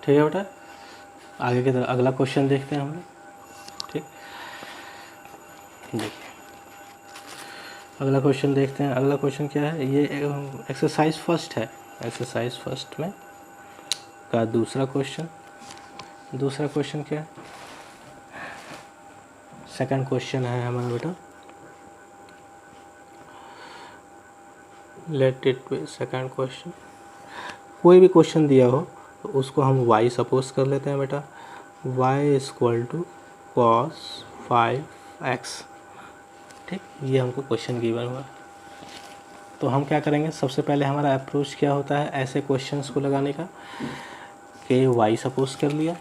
ठीक है बेटा, आगे की तरफ अगला क्वेश्चन देखते हैं हम लोग। ठीक, देखिए अगला क्वेश्चन देखते हैं। अगला क्वेश्चन क्या है, ये एक्सरसाइज फर्स्ट है, एक्सरसाइज फर्स्ट में का दूसरा क्वेश्चन। दूसरा क्वेश्चन क्या है, सेकंड क्वेश्चन है हमारा बेटा, let it be second question. कोई भी क्वेश्चन दिया हो तो उसको हम y सपोज कर लेते हैं बेटा, y equal to cos 5x। ठीक, ये हमको क्वेश्चन गिवन हुआ। तो हम क्या करेंगे, सबसे पहले हमारा अप्रोच क्या होता है ऐसे क्वेश्चंस को लगाने का, कि y सपोज कर लिया।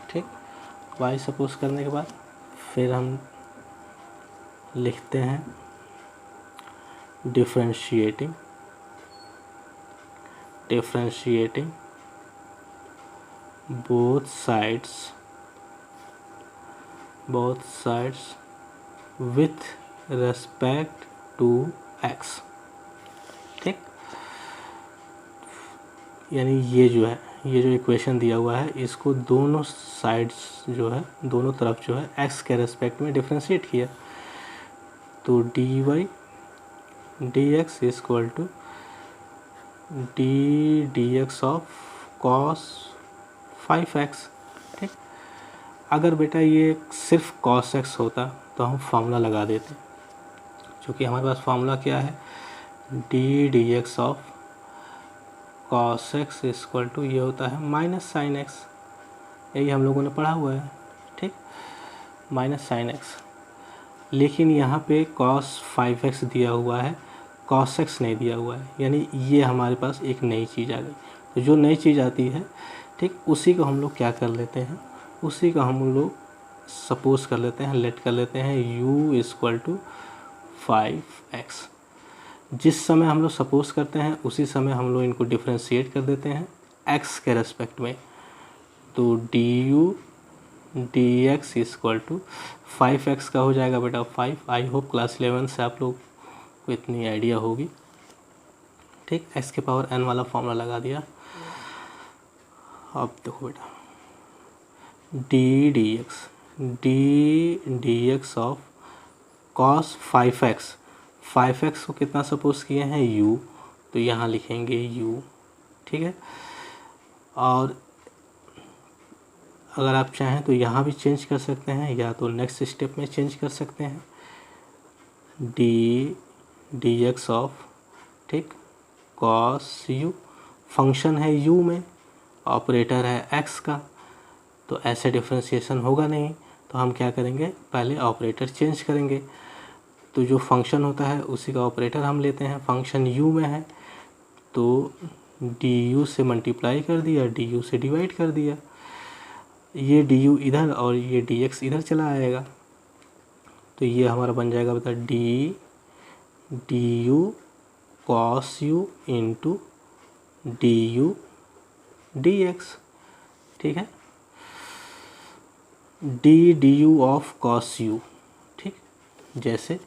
ठीक, y सपोज करने के बाद फिर हम लिखते हैं differentiating both sides with respect to x। ठीक, यानी ये जो इक्वेशन दिया हुआ है इसको दोनों साइड्स जो है, दोनों तरफ जो है x के रेस्पेक्ट में डिफरेंशिएट किया। तो dy dx equal to dx of cos 5x। ठीक, अगर बेटा ये सिर्फ cos x होता तो हम फार्मूला लगा देते, क्योंकि हमारे पास फार्मूला क्या है, d dx of cos x equal to ये होता है माइनस साइन x। यही हम लोगों ने पढ़ा हुआ है। ठीक, माइनस साइन x। लेकिन यहाँ पे cos 5x दिया हुआ है, cos x नहीं दिया हुआ है, यानी ये हमारे पास एक नई चीज़ आ गई। तो जो नई चीज़ आती है, ठीक, उसी को हम लोग क्या कर लेते हैं, उसी को हम लोग सपोज कर लेते हैं, लेट कर लेते हैं u इक्वल टू 5x। जिस समय हम लोग सपोज करते हैं उसी समय हम लोग इनको डिफरेंशिएट कर देते हैं x के रेस्पेक्ट में। तो du dx equal to 5x का हो जाएगा बेटा 5। आई होप क्लास 11 से आप लोग को इतनी आइडिया होगी। ठीक, x के पावर n वाला फॉर्मूला लगा दिया। अब देखो बेटा, d dx of cos 5x, 5x को कितना सपोज किए हैं u, तो यहाँ लिखेंगे u। ठीक है, और अगर आप चाहें तो यहाँ भी चेंज कर सकते हैं, या तो नेक्स्ट स्टेप में चेंज कर सकते हैं, dx ऑफ, ठीक, cos u, फंक्शन है u में, ऑपरेटर है x का, तो ऐसे डिफरेंशिएशन होगा नहीं। तो हम क्या करेंगे, पहले ऑपरेटर चेंज करेंगे। तो जो फंक्शन होता है उसी का ऑपरेटर हम लेते हैं, फंक्शन u में है तो du से मल्टीप्लाई कर दिया, du से डिवाइड कर दिया, ये du इधर और ये dx इधर चला आएगा। तो ये हमारा बन जाएगा बता du cos u into du dx। ठीक है, du ऑफ cos u, ठीक, जैसे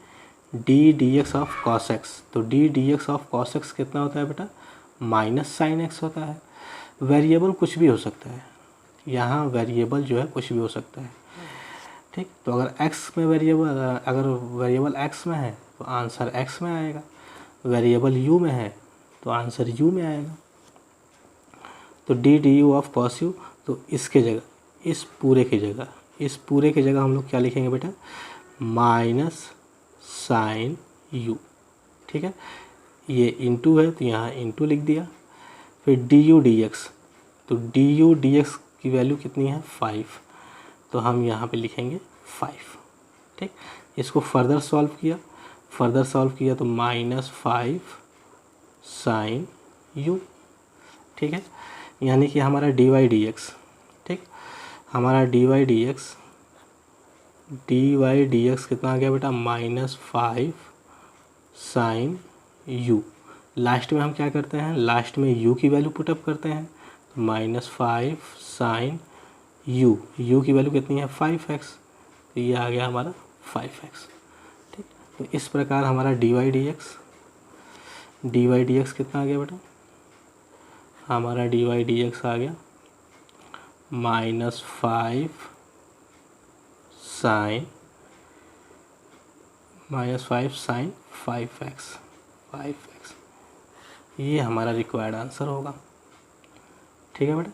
dx ऑफ cos x, तो dx ऑफ cos x कितना होता है बेटा, माइनस साइन x होता है। वेरिएबल कुछ भी हो सकता है, यहाँ वेरिएबल जो है कुछ भी हो सकता है। ठीक, तो अगर x में वेरिएबल, अगर वेरिएबल x में है तो आंसर x में आएगा, वेरिएबल u में है तो आंसर u में आएगा। तो du ऑफ cos u, तो इसके जगह, इस पूरे की जगह हम लोग क्या लिखेंगे बेटा, माइनस साइन u। ठीक है, ये इंटू है तो यहाँ इंटू लिख दिया। फिर du dx, तो du dx की वैल्यू कितनी है 5, तो हम यहाँ पे लिखेंगे 5। ठीक, इसको फर्दर सॉल्व किया तो माइनस 5 साइन u। ठीक है, यानी कि हमारा dy dx, ठीक, हमारा dy dx कितना आ गया बेटा, माइनस 5 साइन u। लास्ट में हम क्या करते हैं, लास्ट में u की वैल्यू पुटअप करते हैं, तो माइनस 5 साइन u की वैल्यू कितनी है 5x, तो ये आ गया हमारा 5x। ठीक, तो इस प्रकार हमारा dy dx कितना आ गया बेटा, हमारा dy dx आ गया -5 साइन -5 sin 5x ये हमारा रिक्वायर्ड आंसर होगा। ठीक है बेटा,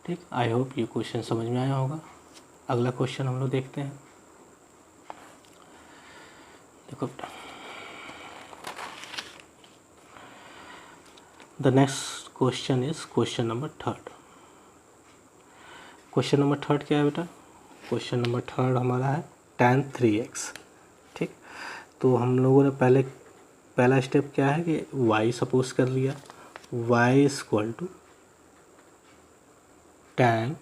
ठीक। आई होप ये क्वेश्चन समझ में आया होगा। अगला क्वेश्चन हम लोग देखते हैं। देखो बेटा, the next question is question number 3। Question number 3 क्या है बेटा? क्वेश्चन नंबर 3 हमारा है tan 3x। ठीक, तो हम लोगों ने पहला स्टेप क्या है कि y सपोज कर लिया, y equal to tan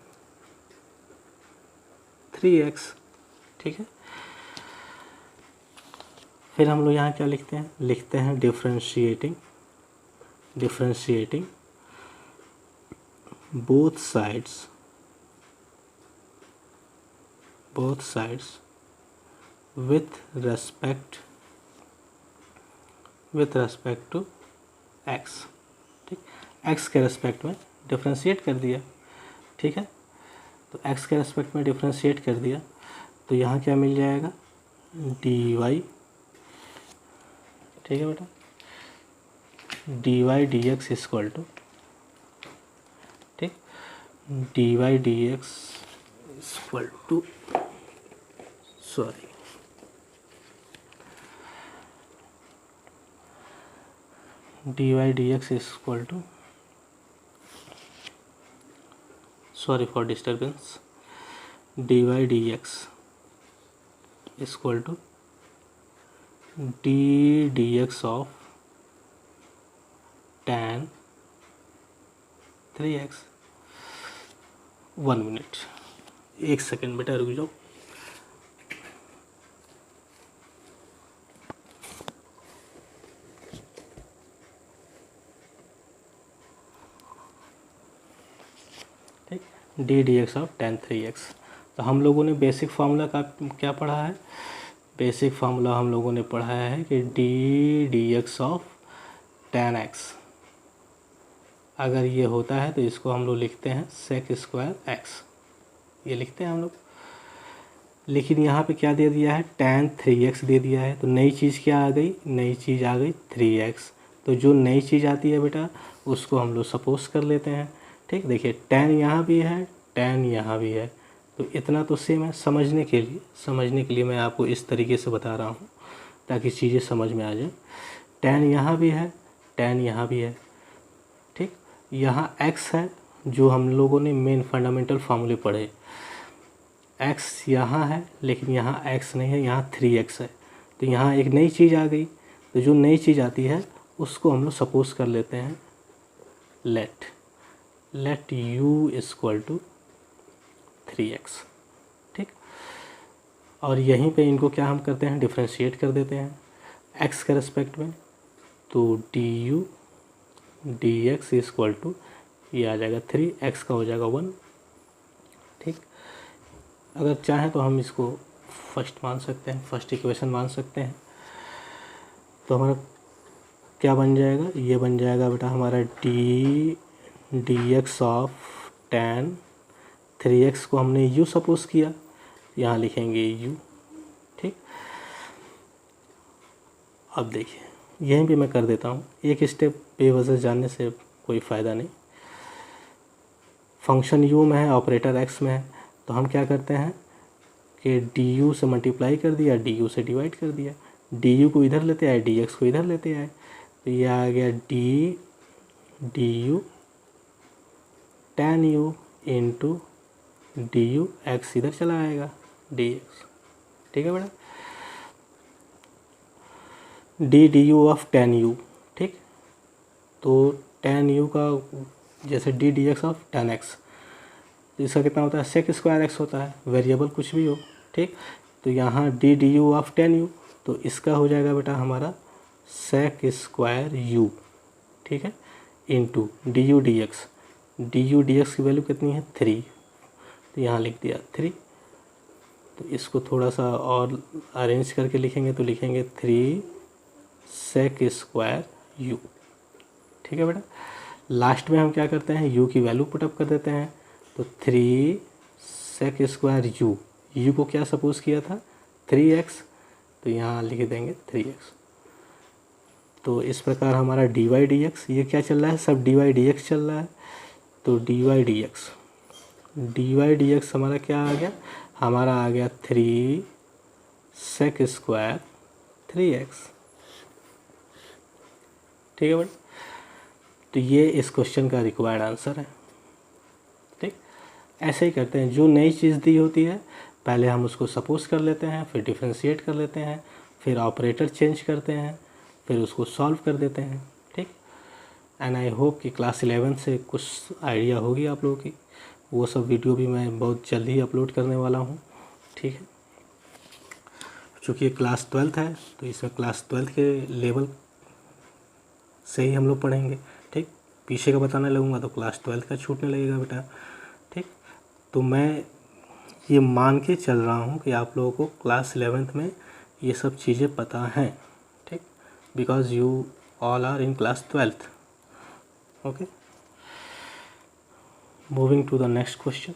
3x। ठीक है, फिर हम लोग यहाँ क्या लिखते हैं? लिखते हैं differentiating both sides with respect to x। ठीक, x के रेस्पेक्ट में डिफरेंशिएट कर दिया। ठीक है, तो x के रेस्पेक्ट में डिफरेंशिएट कर दिया तो यहाँ क्या मिल जाएगा? dy। ठीक है बेटा, dy dx इक्वल टू, ठीक, dy dx equal to dy dx is equal to, sorry for disturbance, dy dx is equal to d dx of tan 3x। 1 minute, 1 second बेटा रुक जाओ। D D x of tan 3x। तो हम लोगों ने basic formula का क्या पढ़ा है? बेसिक फार्मूला हम लोगों ने पढ़ा है कि D D x of tan x अगर ये होता है तो इसको हम लोग लिखते हैं sec स्क्वायर x, ये लिखते हैं हम लोग। लेकिन यहाँ पे क्या दे दिया है? tan 3x दे दिया है। तो नई चीज़ क्या आ गई? नई चीज़ आ गई 3x। तो जो नई चीज़ आती है बेटा उसको हम लोग सपोज कर लेते हैं। ठीक, देखिए tan यहाँ भी है, tan यहाँ भी है, तो इतना तो सेम है। समझने के लिए मैं आपको इस तरीके से बता रहा हूँ ताकि चीज़ें समझ में आ जाए। tan यहाँ भी है, tan यहाँ भी है। ठीक, यहाँ x है जो हम लोगों ने मेन फंडामेंटल फार्मूले पढ़े, x यहाँ है लेकिन यहाँ x नहीं है, यहाँ 3x है। तो यहाँ एक नई चीज़ आ गई, तो जो नई चीज़ आती है उसको हम लोग सपोज कर लेते हैं late u equal to 3x। ठीक, और यहीं पे इनको क्या हम करते हैं? डिफरेंशिएट कर देते हैं x के रेस्पेक्ट में। तो du dx इक्वल टू ये आ जाएगा 3, x का हो जाएगा 1। ठीक, अगर चाहें तो हम इसको फर्स्ट मान सकते हैं, फर्स्ट इक्वेशन मान सकते हैं। तो हमारा क्या बन जाएगा? ये बन जाएगा बेटा हमारा dx ऑफ tan 3x को हमने u सपोज किया, यहाँ लिखेंगे u। ठीक, अब देखिए यहीं पे मैं कर देता हूँ, एक स्टेप बेवजह जानने से कोई फ़ायदा नहीं। फंक्शन u में है, ऑपरेटर x में है, तो हम क्या करते हैं कि du से मल्टीप्लाई कर दिया, du से डिवाइड कर दिया, du को इधर लेते आए, dx को इधर लेते आए, तो ये आ गया du tan u into du, x इधर चला आएगा dx। ठीक है बेटा, du ऑफ tan u। ठीक, तो tan u का जैसे dx ऑफ tan x, तो इसका कितना होता है? sec स्क्वायर x होता है, वेरिएबल कुछ भी हो। ठीक, तो यहाँ du ऑफ tan u, तो इसका हो जाएगा बेटा हमारा sec स्क्वायर u। ठीक है, इंटू du dx की वैल्यू कितनी है? 3, तो यहाँ लिख दिया 3। तो इसको थोड़ा सा और अरेंज करके लिखेंगे तो लिखेंगे 3 sec स्क्वायर u। ठीक है बेटा, लास्ट में हम क्या करते हैं? u की वैल्यू पुटअप कर देते हैं, तो 3 sec स्क्वायर यू को क्या सपोज किया था 3x, तो यहाँ लिख देंगे 3x। तो इस प्रकार हमारा dy dx, ये क्या चल रहा है, सब dy dx चल रहा है। तो dy dx हमारा क्या आ गया, हमारा आ गया 3 sec स्क्वायर 3x। ठीक है बट, तो ये इस क्वेश्चन का रिक्वायर्ड आंसर है। ठीक, ऐसे ही करते हैं, जो नई चीज़ दी होती है पहले हम उसको सपोज कर लेते हैं, फिर डिफ्रेंशिएट कर लेते हैं, फिर ऑपरेटर चेंज करते हैं, फिर उसको सॉल्व कर देते हैं। ठीक, एंड आई होप कि क्लास 11 से कुछ आइडिया होगी आप लोगों की। वो सब वीडियो भी मैं बहुत जल्द ही अपलोड करने वाला हूँ। ठीक है, चूँकि ये क्लास 12th है तो इसमें क्लास 12th के लेवल से ही हम लोग पढ़ेंगे। ठीक, पीछे का बताने लगूंगा तो क्लास 12th का छूटने लगेगा बेटा। ठीक, तो मैं ये मान के चल रहा हूँ कि आप लोगों को क्लास 11th में ये सब चीज़ें पता हैं। ठीक, because you all are in class 12th। Okay, moving to the next question.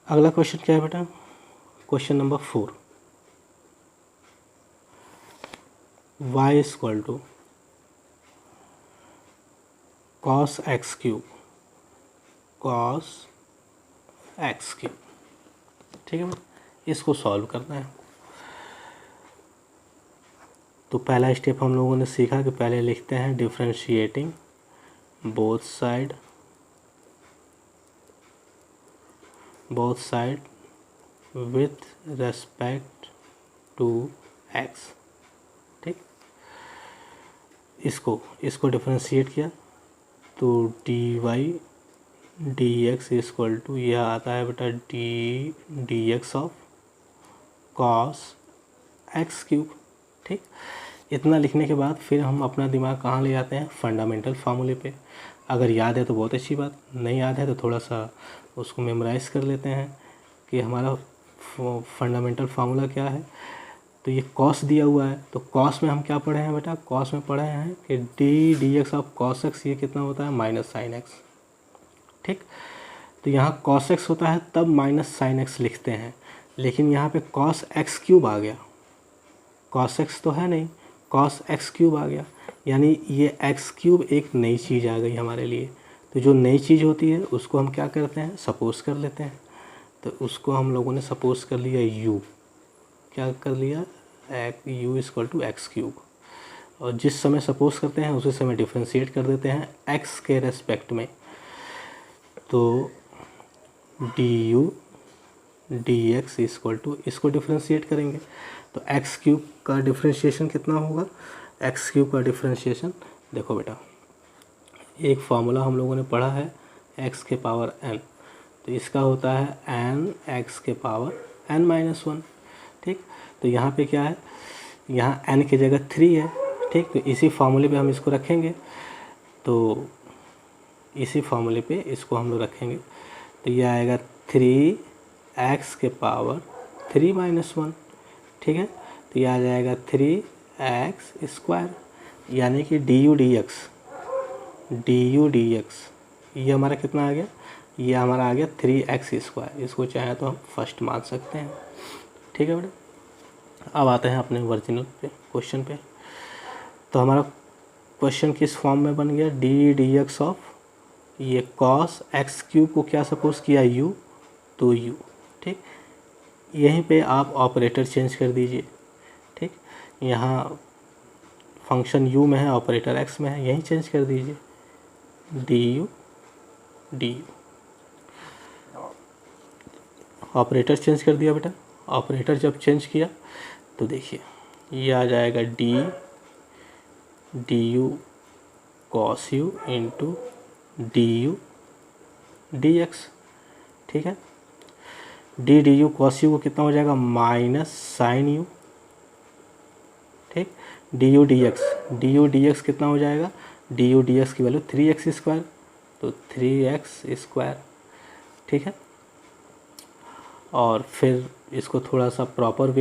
अगला क्वेश्चन क्या है बेटा, question number 4, y equal to cos x cube, cos x cube. ठीक है बेटा, इसको सॉल्व करना है। तो पहला स्टेप हम लोगों ने सीखा कि पहले लिखते हैं differentiating both side with respect to x। ठीक, इसको डिफरेंशिएट किया तो dy dx इक्वल टू यह आता है बेटा dx of cos x cube. ठीक, इतना लिखने के बाद फिर हम अपना दिमाग कहाँ ले जाते हैं, फंडामेंटल फार्मूले पे। अगर याद है तो बहुत अच्छी बात, नहीं याद है तो थोड़ा सा उसको मेमोराइज कर लेते हैं कि हमारा फंडामेंटल फार्मूला क्या है। तो ये कॉस दिया हुआ है, तो कॉस में हम क्या पढ़े हैं बेटा, कॉस में पढ़े हैं कि डी ऑफ कॉस एक्स ये कितना होता है, माइनस साइन एक्स। ठीक, तो यहाँ कॉस एक्स होता है तब माइनस साइन एक्स लिखते हैं, लेकिन यहाँ पे कॉस एक्स क्यूब आ गया, कॉस एक्स तो है नहीं, कॉस एक्स क्यूब आ गया, यानी ये एक्स क्यूब एक नई चीज़ आ गई हमारे लिए। तो जो नई चीज़ होती है उसको हम क्या करते हैं, सपोज कर लेते हैं। तो उसको हम लोगों ने सपोज कर लिया यू, क्या कर लिया, u equal to x cube. और जिस समय सपोज करते हैं उसी समय डिफ्रेंशिएट कर देते हैं एक्स के रेस्पेक्ट में। तो d u d x equal to, इसको डिफ्रेंशिएट करेंगे तो एक्स क्यूब का डिफ्रेंशिएशन कितना होगा, एक्स क्यूब का डिफ्रेंशिएशन देखो बेटा, एक फार्मूला हम लोगों ने पढ़ा है एक्स के पावर n, तो इसका होता है n एक्स के पावर n माइनस 1। ठीक, तो यहाँ पे क्या है, यहाँ n की जगह 3 है। ठीक, तो इसी फार्मूले पे हम इसको रखेंगे, तो इसी फार्मूले पे इसको हम लोग रखेंगे तो ये आएगा 3x के पावर 3 माइनस 1। ठीक है, तो ये आ जाएगा 3x स्क्वायर, यानी कि डी यू डी एक्स ये हमारा कितना आ गया, ये हमारा आ गया 3x स्क्वायर। इसको चाहे तो हम फर्स्ट मान सकते हैं। ठीक है बेटा, अब आते हैं अपने ओरिजिनल पे क्वेश्चन पे। तो हमारा क्वेश्चन किस फॉर्म में बन गया, डी एक्स ऑफ ये कॉस एक्स क्यूब को क्या सपोज किया u, तो u। ठीक, यहीं पे आप ऑपरेटर चेंज कर दीजिए। ठीक, यहाँ फंक्शन u में है, ऑपरेटर x में है, यहीं चेंज कर दीजिए डी यू। ऑपरेटर चेंज कर दिया बेटा, ऑपरेटर जब चेंज किया तो देखिए ये आ जाएगा D you cos u into D u d x. ठीक है, डी यू कॉस यू को कितना हो जाएगा, माइनस साइन यू। ठीक, डी यू डी एक्स कितना हो जाएगा, डी यू डी एक्स की वैल्यू 3x स्क्वायर, तो 3x स्क्वायर। ठीक है, और फिर इसको थोड़ा सा प्रॉपर वे